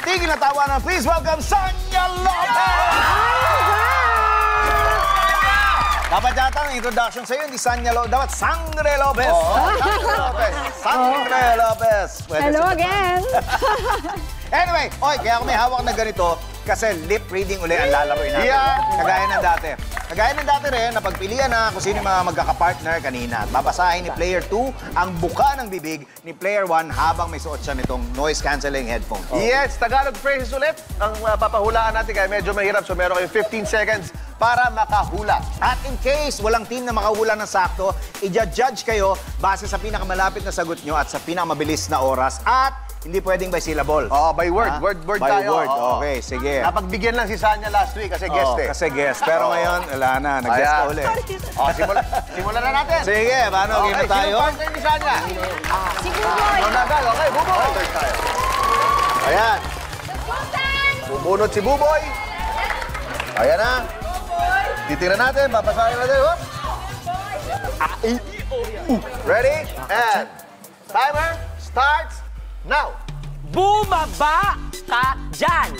tigil na tawanan. Please welcome Sanya Lopez! Dapat yata ang introduction sa'yo, hindi Sanya Lopez. Dapat Sangre Lopez. Sangre Lopez. Sangre Lopez. Hello again. Anyway, kaya ako may hawak na ganito kasi lip reading uli ang lalaroin natin. Kagaya ng dati. Kagaya ng dati rin, napagpilian na kung sino yung mga magkakapartner kanina. At babasahin ni Player 2 ang buka ng bibig ni Player 1 habang may suot siya nitong noise-canceling headphone. Yes, Tagalog phrases ulit ang papahulaan natin kaya medyo mahirap. So meron kayong 15 seconds para makahula. At in case walang team na makahula ng sakto, i-judge kayo base sa pinakamalapit na sagot nyo at sa pinakamabilis na oras. At hindi pwedeng by syllable. By word. Word by tayo. By word, okay, sige. Napagbigyan lang si Sanya last week kasi guest eh. Kasi guest. Pero ngayon, wala na. Nag-guest ka ulit. Simulan na natin. Sige, paano? Game na tayo? Sino partner ni Sanya? Si Buboy. Okay, Buboy. Ayan. Bubunot si Buboy. Ayan na. Titira natin, babasahin natin. Ready? And timer starts now. Bumaba ka dyan.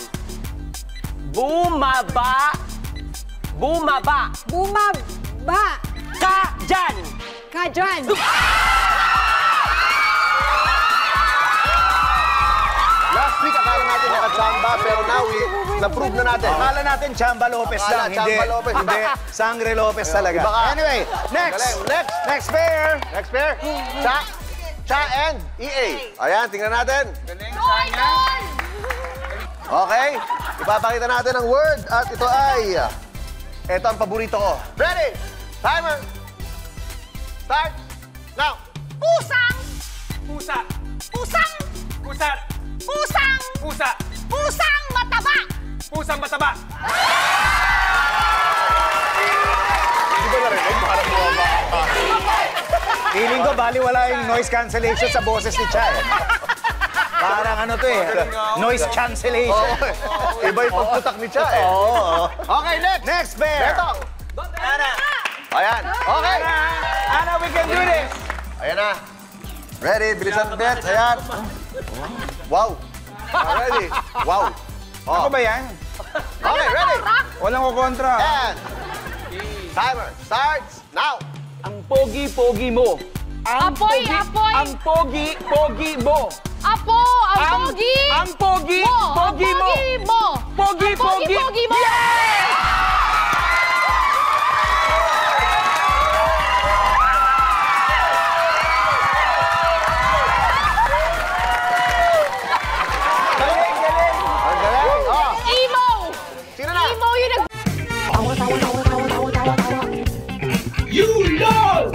Bumaba ka dyan. Ka dyan. Last week, akala natin nakachamba, pero now, na-prove na natin. Akala natin Chamba Lopez lang. Chamba Lopez. Hindi. Sangre Lopez talaga. Anyway, next. Next pair. Next pair. Cha and EA. Ayan, tingnan natin. Okay. Ipapakita natin ang word at ito ay... Ito ang paborito ko. Ready? Timer. Start. Now. Pusang! Pusa. Pusang! Pusa. Pusang! Pusa. Pusang mataba! Pusang mataba. Hindi ba narinig? Parang bumaba. Feeling ko, baliwala yung noise cancellation sa boses ni Cha. Parang ano to eh. Noise cancellation. Iba yung pagputak ni Cha eh. Okay, next. Next pair. Betong. Ana. Ayan. Okay. Ana, we can do this. Ayan na. Ready? Bilisan bet. Ayan. Wow. Ready? Wow. Ako ba yan? Okay, ready? Walang kukontra. And timer starts now. Ang pogi-pogi mo. Apoy! Ang pogi-pogi mo. Apo! Ang pogi! Ang pogi-pogi mo. Pogi-pogi. Pogi mo! Ang galing. Emo! Sino na? Emo yung nag... You know!